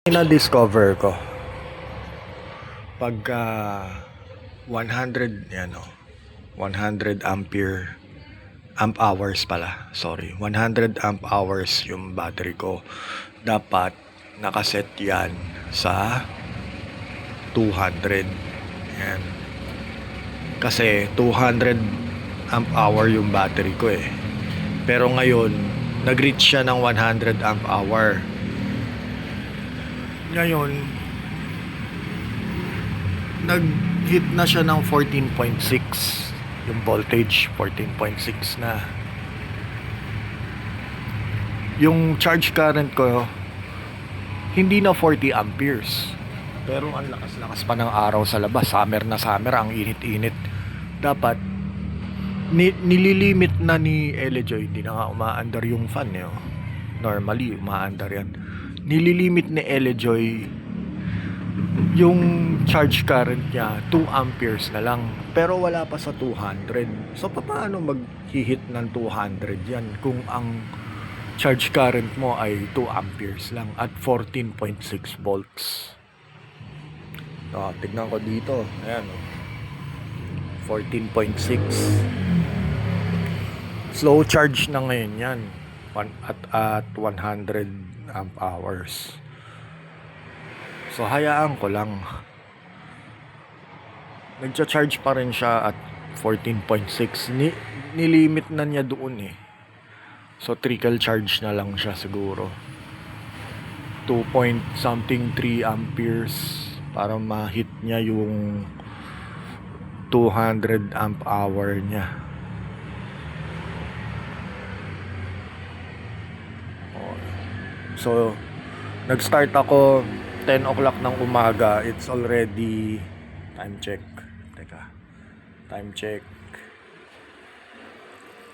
Na-discover ko pagka 100 yan 100 amp hours pala, sorry, 100 amp hours yung battery ko, dapat nakaset yan sa 200. Yan, kasi 200 amp hour yung battery ko pero ngayon nag-reach siya ng 100 amp hour. Ngayon, nag-hit na siya ng 14.6. Yung voltage, 14.6 na. Yung charge current ko, hindi na 40 amperes. Pero ang lakas-lakas pa ng araw sa labas. Summer na summer, ang init-init. Dapat, nililimit na ni Elejoy. Hindi na nga umaandar yung fan. Normally, umaandar yan. Nililimit ni Elejoy yung charge current niya 2 amperes na lang, pero wala pa sa 200. So paano mag-hit ng 200 yan kung ang charge current mo ay 2 amperes lang at 14.6 volts? Tignan ko dito, ayan 14.6. Slow charge na ngayon yan at 100 amp hours. So hayaan ko lang. Nagcha-charge pa rin siya at 14.6. Nilimit na niya doon So trickle charge na lang siya siguro. 2 point something 3 amperes para ma-hit niya yung 200 amp hour niya. So, nag-start ako 10 o'clock ng umaga. It's already time check. Teka. Time check.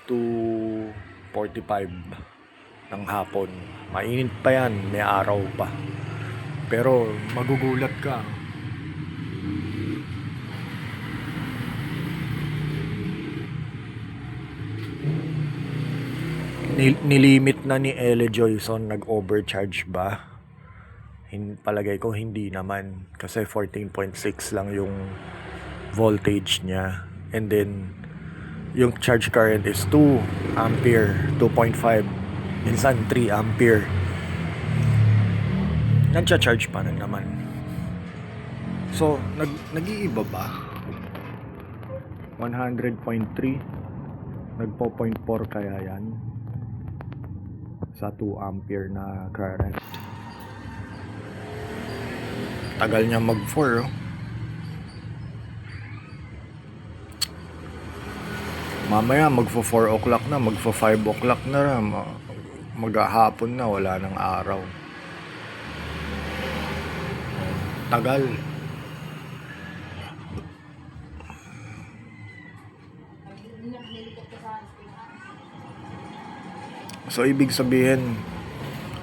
2:45 ng hapon. Mainit pa yan. May araw pa. Pero magugulat ka. Nilimit na ni Elejoy. So nag-overcharge ba? Palagay ko hindi naman, kasi 14.6 lang yung voltage niya, and then yung charge current is 2 ampere, 2.5, minsan 3 ampere. Nagcha-charge pa rin naman. So nag-iiba ba? 100.3 nagpo 0.4 kaya yan sa 2 ampere na current. Tagal niya mag-4 Mamaya magfo 4 o'clock na, magfo 5 o'clock na, maghahapon na, wala ng araw. Tagal. So ibig sabihin,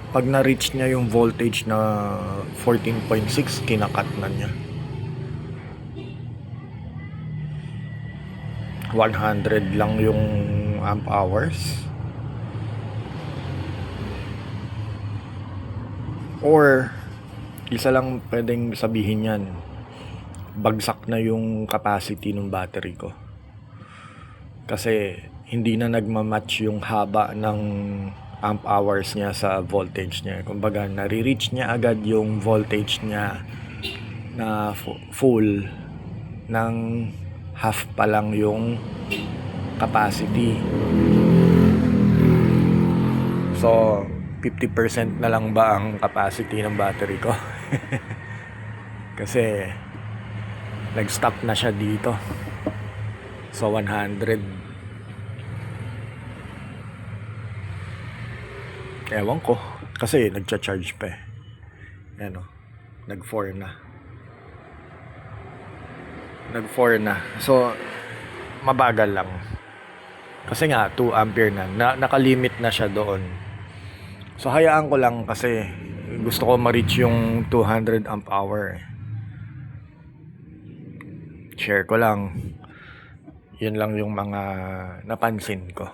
pag na-reach niya yung voltage na 14.6, kinakat na niya. 100 lang yung amp hours. Or, isa lang pwedeng sabihin yan, bagsak na yung capacity ng battery ko. Kasi, hindi na nagmamatch yung haba ng amp hours niya sa voltage niya. Kumbaga, nare-reach niya agad yung voltage niya na full ng half pa lang yung capacity. So, 50% na lang ba ang capacity ng battery ko? Kasi, nag-stop na siya dito. So, 100. Ewan ko. Kasi nagcha-charge pa Ano, nag-4 na. Nag-4 na. So, mabagal lang. Kasi nga, 2 ampere na. Nakalimit na siya doon. So, hayaan ko lang kasi gusto ko ma-reach yung 200 amp hour. Share ko lang. Yun lang yung mga napansin ko.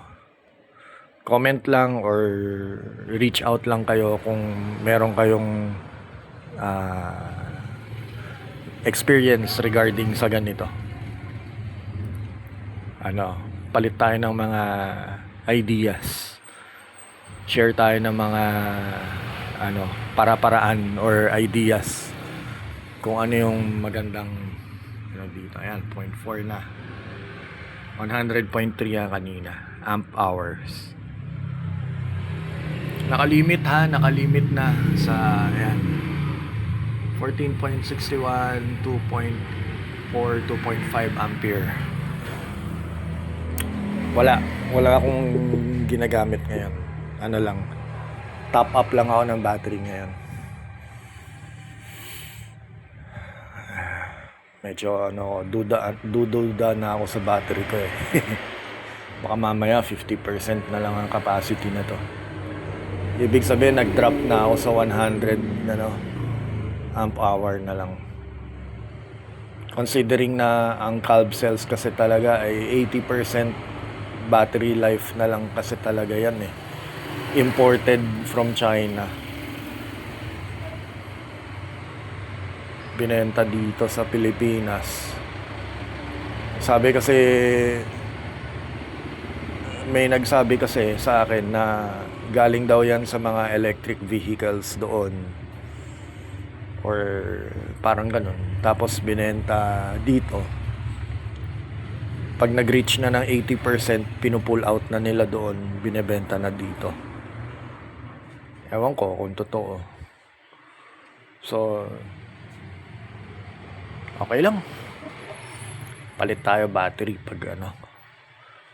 Comment lang or reach out lang kayo kung meron kayong experience regarding sa ganito. Palit tayo ng mga ideas. Share tayo ng mga para-paraan or ideas kung ano yung magandang dito. Ayan, 0.4 na. 100.3 yan kanina. Amp hours. Nakalimit na sa ayan 14.61, 2.4, 2.5 ampere. Wala akong ginagamit ngayon. Top up lang ako ng battery ngayon. Medyo duda na ako sa battery ko eh. Baka mamaya 50% na lang ang capacity na to. Ibig sabihin nag-drop na ako sa 100 amp hour na lang. Considering na ang Calb cells kasi talaga ay 80% battery life na lang kasi talaga yan eh. Imported from China. Binenta dito sa Pilipinas. Sabi kasi may nagsabi kasi sa akin na galing daw yan sa mga electric vehicles doon or parang ganun, tapos binenta dito. Pag nag-reach na ng 80%, pinupull out na nila doon, binebenta na dito. Ewan ko kung totoo. So okay lang, palit tayo battery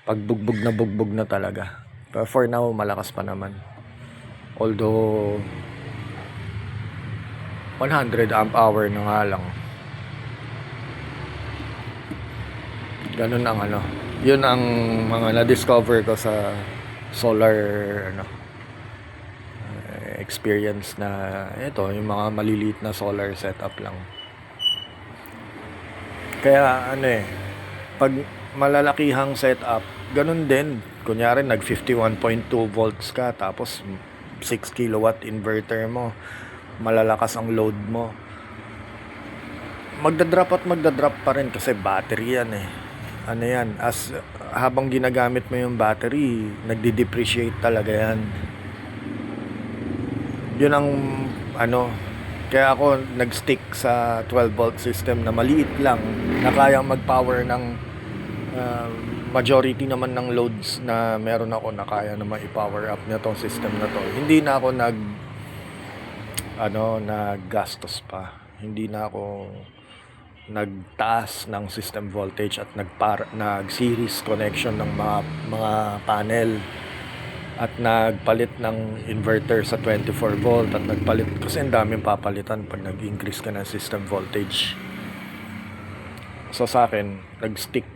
pag bugbog na talaga. But for now, malakas pa naman. Although 100 amp hour na nga lang. Ganun ang yun ang mga na-discover ko sa solar experience na ito, yung mga maliliit na solar setup lang. Kaya pag malalakihang setup, ganun din. Kunyari nag 51.2 volts ka, tapos 6 kilowatt inverter mo, malalakas ang load mo, magdadrop pa rin kasi battery yan eh. As habang ginagamit mo yung battery, nagdi-depreciate talaga yan. Yun ang kaya ako nag-stick sa 12 volt system na maliit lang, na kayang mag-power ng majority naman ng loads na meron ako, na kaya naman i-power up na tong system na to. Hindi na ako naggastos pa. Hindi na ako nagtaas ng system voltage at nag-series connection ng mga panel at nagpalit ng inverter sa 24 volt at nagpalit, kasi ang daming papalitan pag nag-increase ka ng system voltage. So sa akin, nag-stick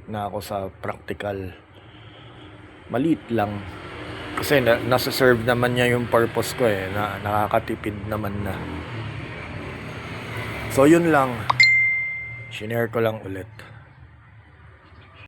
na ako sa practical. Maliit lang kasi nasa serve naman niya yung purpose ko eh, na nakakatipid naman na. So yun lang, shinare ko lang ulit.